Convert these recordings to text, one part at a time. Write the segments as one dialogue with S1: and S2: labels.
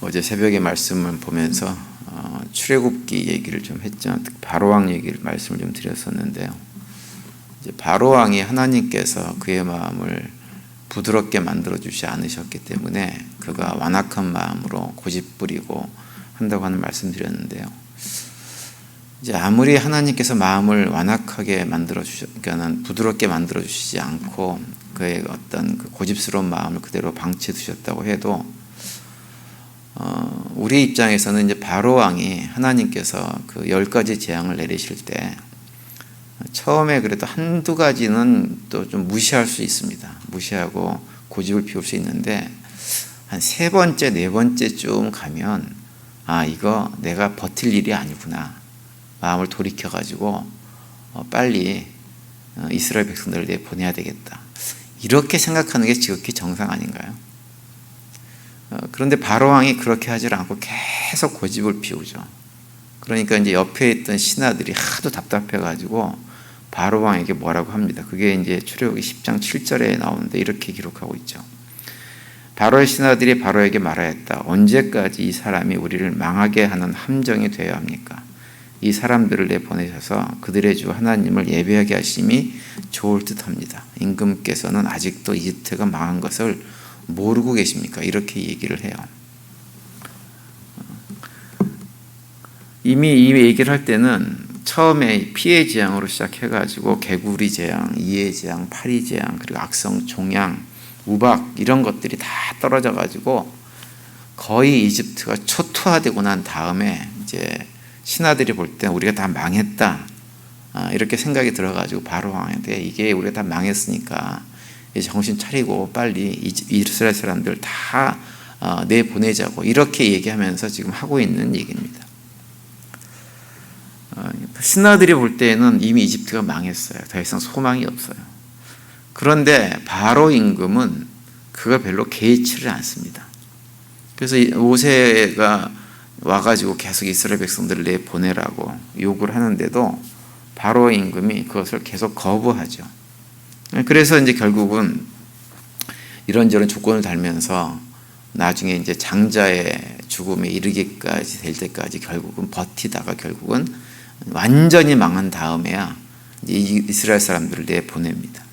S1: 어제 새벽에 말씀을 보면서 출애굽기 얘기를 좀 했죠. 바로왕 얘기를 말씀을 좀 드렸었는데요. 이제 바로왕이 하나님께서 그의 마음을 부드럽게 만들어 주지 않으셨기 때문에 그가 완악한 마음으로 고집부리고 한다고 하는 말씀드렸는데요. 이제 아무리 하나님께서 마음을 완악하게 만들어 그러니까는 부드럽게 만들어 주시지 않고 그의 어떤 그 고집스러운 마음을 그대로 방치해 두셨다고 해도 우리 입장에서는 이제 바로 왕이 하나님께서 그 10가지 재앙을 내리실 때 처음에 그래도 한두 가지는 또 좀 무시할 수 있습니다. 무시하고 고집을 피울 수 있는데 한 3번째, 4번째쯤 가면 이거 내가 버틸 일이 아니구나. 마음을 돌이켜가지고 빨리 이스라엘 백성들을 내보내야 되겠다. 이렇게 생각하는 게 지극히 정상 아닌가요? 그런데 바로왕이 그렇게 하지 않고 계속 고집을 피우죠. 그러니까 이제 옆에 있던 신하들이 하도 답답해가지고 바로왕에게 뭐라고 합니다. 그게 이제 출애굽기 10장 7절에 나오는데 이렇게 기록하고 있죠. 바로의 신하들이 바로에게 말하였다. 언제까지 이 사람이 우리를 망하게 하는 함정이 되어야 합니까? 이 사람들을 내보내셔서 그들의 주 하나님을 예배하게 하심이 좋을 듯합니다. 임금께서는 아직도 이집트가 망한 것을 모르고 계십니까? 이렇게 얘기를 해요. 이미 이 얘기를 할 때는 처음에 피해 재앙으로 시작해가지고 개구리 재앙, 이해 재앙, 파리 재앙, 그리고 악성 종양, 우박 이런 것들이 다 떨어져가지고 거의 이집트가 초토화되고 난 다음에 이제 신하들이 볼 때 우리가 다 망했다 이렇게 생각이 들어가지고 바로왕한테 이게 우리가 다 망했으니까 정신 차리고 빨리 이스라엘 사람들 다 내보내자고 이렇게 얘기하면서 지금 하고 있는 얘기입니다. 신하들이 볼 때에는 이미 이집트가 망했어요. 더 이상 소망이 없어요. 그런데 바로 임금은 그걸 별로 개의치를 않습니다. 그래서 모세가 와가지고 계속 이스라엘 백성들을 내보내라고 요구를 하는데도 바로 임금이 그것을 계속 거부하죠. 그래서 이제 결국은 이런저런 조건을 달면서 나중에 이제 장자의 죽음에 이르기까지 될 때까지 결국은 버티다가 결국은 완전히 망한 다음에야 이스라엘 사람들을 내보냅니다.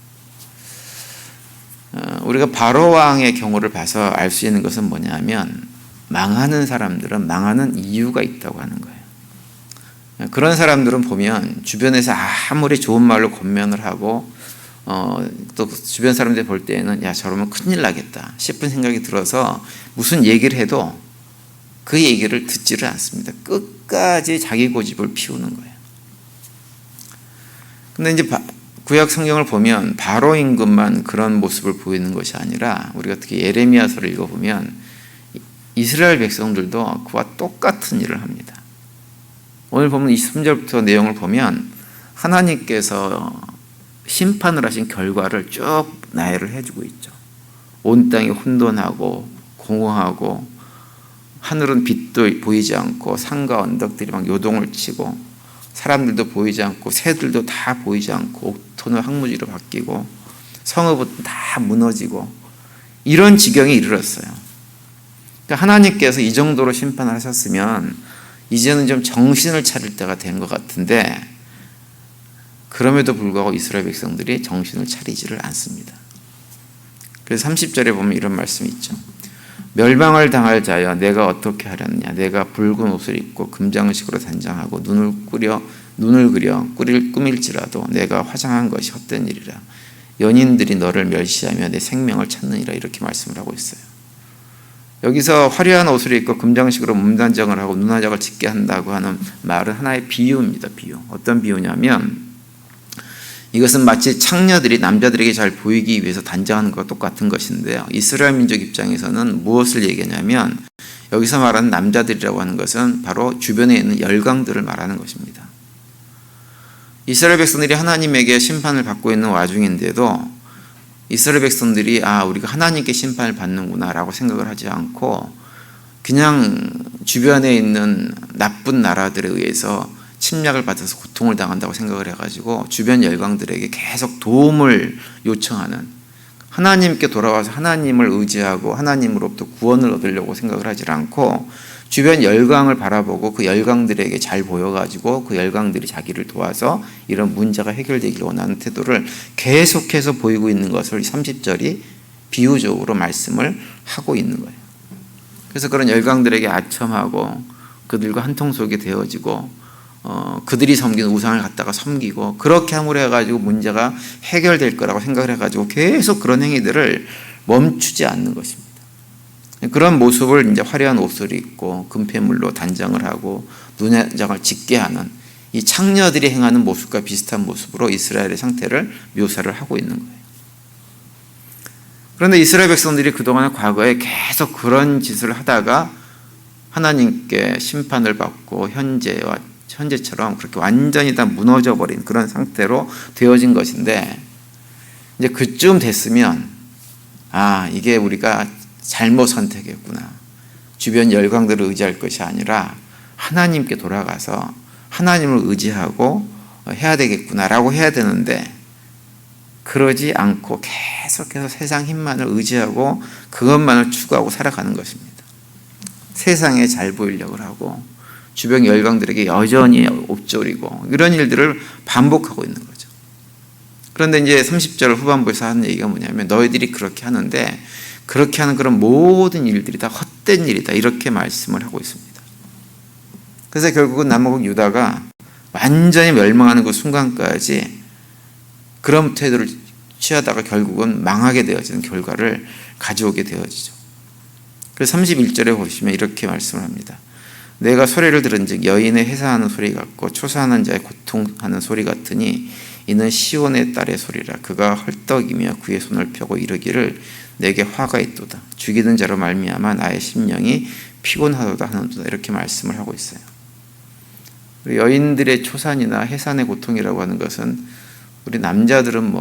S1: 우리가 바로 왕의 경우를 봐서 알 수 있는 것은 뭐냐면 망하는 사람들은 망하는 이유가 있다고 하는 거예요. 그런 사람들은 보면 주변에서 아무리 좋은 말로 권면을 하고 또 주변 사람들이 볼 때에는 야 저러면 큰일 나겠다 싶은 생각이 들어서 무슨 얘기를 해도 그 얘기를 듣지를 않습니다. 끝까지 자기 고집을 피우는 거예요. 근데 이제 구약 성경을 보면 바로 임금만 그런 모습을 보이는 것이 아니라 우리가 특히 예레미야서를 읽어보면 이스라엘 백성들도 그와 똑같은 일을 합니다. 오늘 보면 23절부터 내용을 보면 하나님께서 심판을 하신 결과를 쭉 나열을 해주고 있죠. 온 땅이 혼돈하고 공허하고 하늘은 빛도 보이지 않고 산과 언덕들이 막 요동을 치고 사람들도 보이지 않고 새들도 다 보이지 않고 옥토는 황무지로 바뀌고 성읍은 다 무너지고 이런 지경에 이르렀어요. 그러니까 하나님께서 이 정도로 심판을 하셨으면 이제는 좀 정신을 차릴 때가 된 것 같은데 그럼에도 불구하고 이스라엘 백성들이 정신을 차리지를 않습니다. 그래서 30절에 보면 이런 말씀이 있죠. 멸망을 당할 자여 내가 어떻게 하렸느냐. 내가 붉은 옷을 입고 금장식으로 단장하고 눈을 그려 꾸밀지라도 내가 화장한 것이 헛된 일이라. 연인들이 너를 멸시하며 내 생명을 찾느니라. 이렇게 말씀을 하고 있어요. 여기서 화려한 옷을 입고 금장식으로 몸단장을 하고 눈화장을 짙게 한다고 하는 말은 하나의 비유입니다. 비유. 어떤 비유냐면 이것은 마치 창녀들이 남자들에게 잘 보이기 위해서 단장하는 것과 똑같은 것인데요. 이스라엘 민족 입장에서는 무엇을 얘기하냐면 여기서 말하는 남자들이라고 하는 것은 바로 주변에 있는 열강들을 말하는 것입니다. 이스라엘 백성들이 하나님에게 심판을 받고 있는 와중인데도 이스라엘 백성들이 우리가 하나님께 심판을 받는구나 라고 생각을 하지 않고 그냥 주변에 있는 나쁜 나라들에 의해서 침략을 받아서 고통을 당한다고 생각을 해가지고 주변 열강들에게 계속 도움을 요청하는 하나님께 돌아와서 하나님을 의지하고 하나님으로부터 구원을 얻으려고 생각을 하지 않고 주변 열강을 바라보고 그 열강들에게 잘 보여가지고 그 열강들이 자기를 도와서 이런 문제가 해결되기를 원하는 태도를 계속해서 보이고 있는 것을 30절이 비유적으로 말씀을 하고 있는 거예요. 그래서 그런 열강들에게 아첨하고 그들과 한통속이 되어지고 그들이 섬기는 우상을 갖다가 섬기고 그렇게 함으로 해가지고 문제가 해결될 거라고 생각을 해가지고 계속 그런 행위들을 멈추지 않는 것입니다. 그런 모습을 이제 화려한 옷을 입고 금폐물로 단장을 하고 눈화장을 짙게 하는 이 창녀들이 행하는 모습과 비슷한 모습으로 이스라엘의 상태를 묘사를 하고 있는 거예요. 그런데 이스라엘 백성들이 그동안 과거에 계속 그런 짓을 하다가 하나님께 심판을 받고 현재처럼 그렇게 완전히 다 무너져 버린 그런 상태로 되어진 것인데, 이제 그쯤 됐으면 이게 우리가 잘못 선택했구나. 주변 열강들을 의지할 것이 아니라 하나님께 돌아가서 하나님을 의지하고 해야 되겠구나라고 해야 되는데, 그러지 않고 계속해서 세상 힘만을 의지하고 그것만을 추구하고 살아가는 것입니다. 세상에 잘 보이려고 하고 주변 열강들에게 여전히 옵졸이고 이런 일들을 반복하고 있는 거죠. 그런데 이제 30절 후반부에서 하는 얘기가 뭐냐면, 너희들이 그렇게 하는데 그렇게 하는 그런 모든 일들이 다 헛된 일이다, 이렇게 말씀을 하고 있습니다. 그래서 결국은 남아국 유다가 완전히 멸망하는 그 순간까지 그런 태도를 취하다가 결국은 망하게 되어지는 결과를 가져오게 되어지죠. 그래서 31절에 보시면 이렇게 말씀을 합니다. 내가 소리를 들은즉 여인의 해사하는 소리 같고 초사하는 자의 고통하는 소리 같으니 이는 시온의 딸의 소리라. 그가 헐떡이며 그의 손을 펴고 이르기를 내게 화가 있도다. 죽이는 자로 말미암아 나의 심령이 피곤하도다 하는도다. 이렇게 말씀을 하고 있어요. 여인들의 초산이나 해산의 고통이라고 하는 것은 우리 남자들은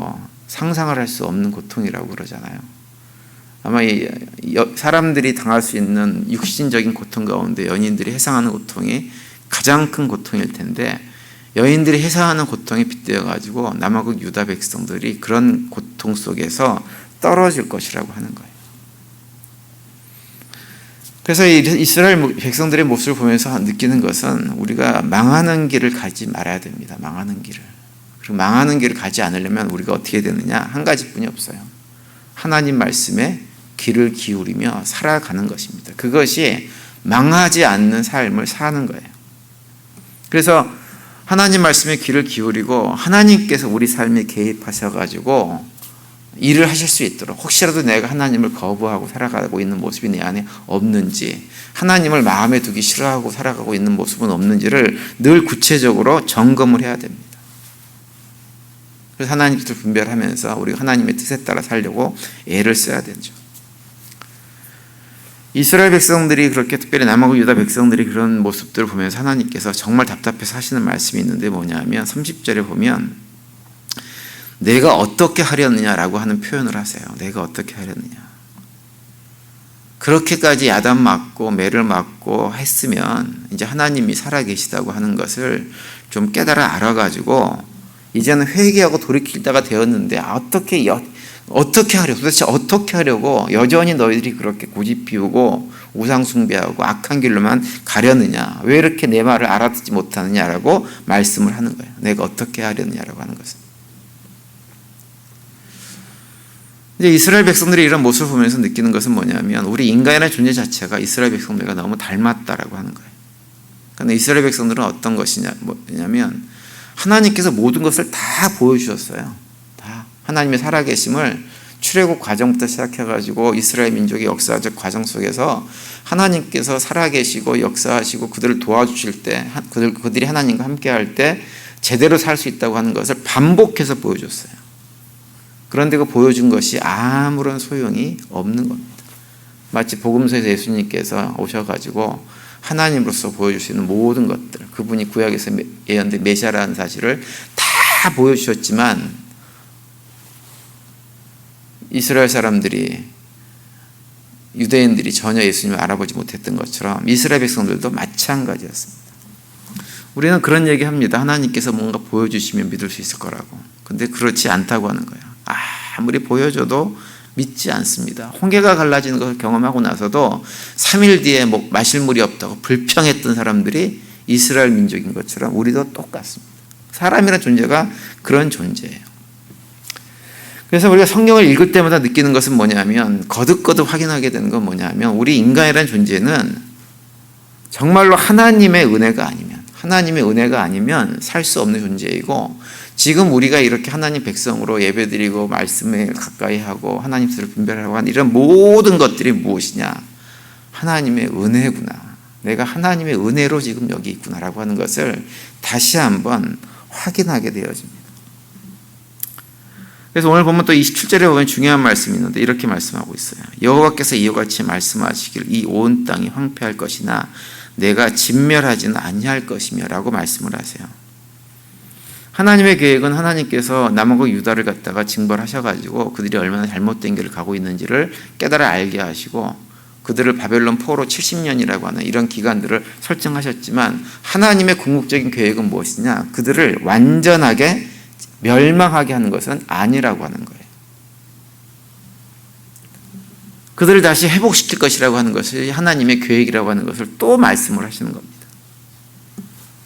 S1: 상상을 할 수 없는 고통이라고 그러잖아요. 아마 사람들이 당할 수 있는 육신적인 고통 가운데 여인들이 해상하는 고통이 가장 큰 고통일 텐데, 여인들이 해상하는 고통에 빗대어 가지고 남아국 유다 백성들이 그런 고통 속에서 떨어질 것이라고 하는 거예요. 그래서 이스라엘 백성들의 모습을 보면서 느끼는 것은 우리가 망하는 길을 가지 말아야 됩니다. 망하는 길을. 그리고 망하는 길을 가지 않으려면 우리가 어떻게 되느냐? 한 가지뿐이 없어요. 하나님 말씀에 귀를 기울이며 살아가는 것입니다. 그것이 망하지 않는 삶을 사는 거예요. 그래서 하나님 말씀에 귀를 기울이고 하나님께서 우리 삶에 개입하셔가지고 일을 하실 수 있도록, 혹시라도 내가 하나님을 거부하고 살아가고 있는 모습이 내 안에 없는지, 하나님을 마음에 두기 싫어하고 살아가고 있는 모습은 없는지를 늘 구체적으로 점검을 해야 됩니다. 그래서 하나님 뜻을 분별하면서 우리가 하나님의 뜻에 따라 살려고 애를 써야 되죠. 이스라엘 백성들이 그렇게, 특별히 남아국 유다 백성들이 그런 모습들을 보면서 하나님께서 정말 답답해서 하시는 말씀이 있는데 뭐냐면 30절에 보면 내가 어떻게 하려느냐라고 하는 표현을 하세요. 내가 어떻게 하려느냐. 그렇게까지 야단 맞고 매를 맞고 했으면 이제 하나님이 살아계시다고 하는 것을 좀 깨달아 알아가지고 이제는 회개하고 돌이킬 때가 되었는데 어떻게 하려고, 도대체 어떻게 하려고 여전히 너희들이 그렇게 고집 피우고 우상 숭배하고 악한 길로만 가려느냐, 왜 이렇게 내 말을 알아듣지 못하느냐라고 말씀을 하는 거예요. 내가 어떻게 하려느냐라고 하는 것은. 이제 이스라엘 백성들이 이런 모습을 보면서 느끼는 것은 뭐냐면 우리 인간의 존재 자체가 이스라엘 백성들과 너무 닮았다라고 하는 거예요. 그런데 이스라엘 백성들은 어떤 것이냐면 하나님께서 모든 것을 다 보여주셨어요. 다 하나님의 살아계심을 출애굽 과정부터 시작해가지고 이스라엘 민족의 역사적 과정 속에서 하나님께서 살아계시고 역사하시고 그들을 도와주실 때, 그들이 하나님과 함께할 때 제대로 살 수 있다고 하는 것을 반복해서 보여줬어요. 그런데 그 보여준 것이 아무런 소용이 없는 겁니다. 마치 복음서에서 예수님께서 오셔가지고 하나님으로서 보여줄 수 있는 모든 것들, 그분이 구약에서 예언된 메시아라는 사실을 다 보여주셨지만 이스라엘 사람들이, 유대인들이 전혀 예수님을 알아보지 못했던 것처럼 이스라엘 백성들도 마찬가지였습니다. 우리는 그런 얘기합니다. 하나님께서 뭔가 보여주시면 믿을 수 있을 거라고. 근데 그렇지 않다고 하는 거예요. 아무리 보여줘도 믿지 않습니다. 홍해가 갈라지는 것을 경험하고 나서도 3일 뒤에 마실 물이 없다고 불평했던 사람들이 이스라엘 민족인 것처럼 우리도 똑같습니다. 사람이라는 존재가 그런 존재예요. 그래서 우리가 성경을 읽을 때마다 느끼는 것은 뭐냐면, 거듭거듭 확인하게 되는 건 뭐냐면, 우리 인간이라는 존재는 정말로 하나님의 은혜가 아니면 살 수 없는 존재이고, 지금 우리가 이렇게 하나님 백성으로 예배드리고 말씀에 가까이 하고 하나님 뜻을 분별하고 하는 이런 모든 것들이 무엇이냐? 하나님의 은혜구나. 내가 하나님의 은혜로 지금 여기 있구나라고 하는 것을 다시 한번 확인하게 되어집니다. 그래서 오늘 보면 또 27절에 보면 중요한 말씀이 있는데 이렇게 말씀하고 있어요. 여호와께서 이와 같이 말씀하시길 이 온 땅이 황폐할 것이나 내가 진멸하지는 아니할 것이며 라고 말씀을 하세요. 하나님의 계획은 하나님께서 남하고 유다를 갖다가 징벌하셔가지고 그들이 얼마나 잘못된 길을 가고 있는지를 깨달아 알게 하시고 그들을 바벨론 포로 70년이라고 하는 이런 기간들을 설정하셨지만, 하나님의 궁극적인 계획은 무엇이냐? 그들을 완전하게 멸망하게 하는 것은 아니라고 하는 거예요. 그들을 다시 회복시킬 것이라고 하는 것이 하나님의 계획이라고 하는 것을 또 말씀을 하시는 겁니다.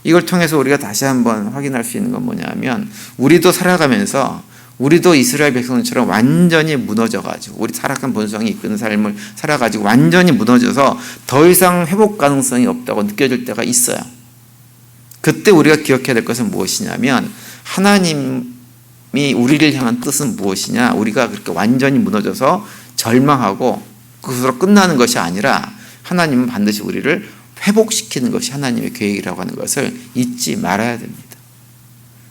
S1: 이걸 통해서 우리가 다시 한번 확인할 수 있는 건 뭐냐면, 우리도 살아가면서 우리도 이스라엘 백성들처럼 완전히 무너져가지고 우리 타락한 본성이 이끄는 삶을 살아가지고 완전히 무너져서 더 이상 회복 가능성이 없다고 느껴질 때가 있어요. 그때 우리가 기억해야 될 것은 무엇이냐면, 하나님이 우리를 향한 뜻은 무엇이냐? 우리가 그렇게 완전히 무너져서 절망하고 그것으로 끝나는 것이 아니라 하나님은 반드시 우리를 회복시키는 것이 하나님의 계획이라고 하는 것을 잊지 말아야 됩니다.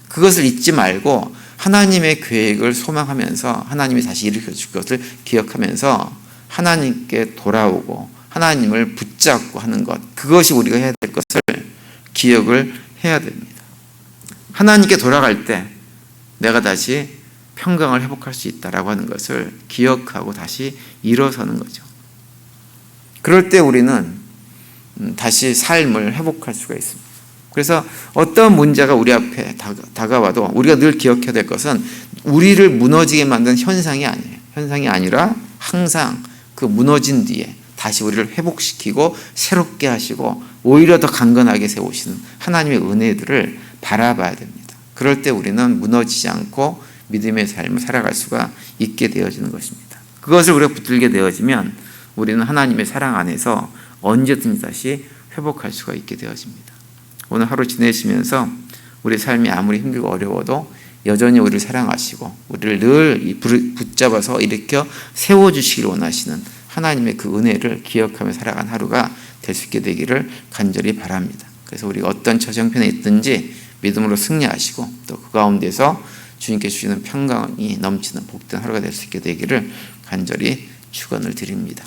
S1: 그것을 잊지 말고 하나님의 계획을 소망하면서 하나님이 다시 일으켜 줄 것을 기억하면서 하나님께 돌아오고 하나님을 붙잡고 하는 것, 그것이 우리가 해야 될 것을 기억을 해야 됩니다. 하나님께 돌아갈 때 내가 다시 평강을 회복할 수 있다라고 하는 것을 기억하고 다시 일어서는 거죠. 그럴 때 우리는 다시 삶을 회복할 수가 있습니다. 그래서 어떤 문제가 우리 앞에 다가와도 우리가 늘 기억해야 될 것은 우리를 무너지게 만든 현상이 아니에요. 현상이 아니라 항상 그 무너진 뒤에 다시 우리를 회복시키고 새롭게 하시고 오히려 더 강건하게 세우시는 하나님의 은혜들을 바라봐야 됩니다. 그럴 때 우리는 무너지지 않고 믿음의 삶을 살아갈 수가 있게 되어지는 것입니다. 그것을 우리가 붙들게 되어지면 우리는 하나님의 사랑 안에서 언제든지 다시 회복할 수가 있게 되어집니다. 오늘 하루 지내시면서 우리 삶이 아무리 힘들고 어려워도 여전히 우리를 사랑하시고 우리를 늘 붙잡아서 일으켜 세워주시길 원하시는 하나님의 그 은혜를 기억하며 살아간 하루가 될 수 있게 되기를 간절히 바랍니다. 그래서 우리가 어떤 처형편에 있든지 믿음으로 승리하시고 또 그 가운데서 주님께 주시는 평강이 넘치는 복된 하루가 될 수 있게 되기를 간절히 축원을 드립니다.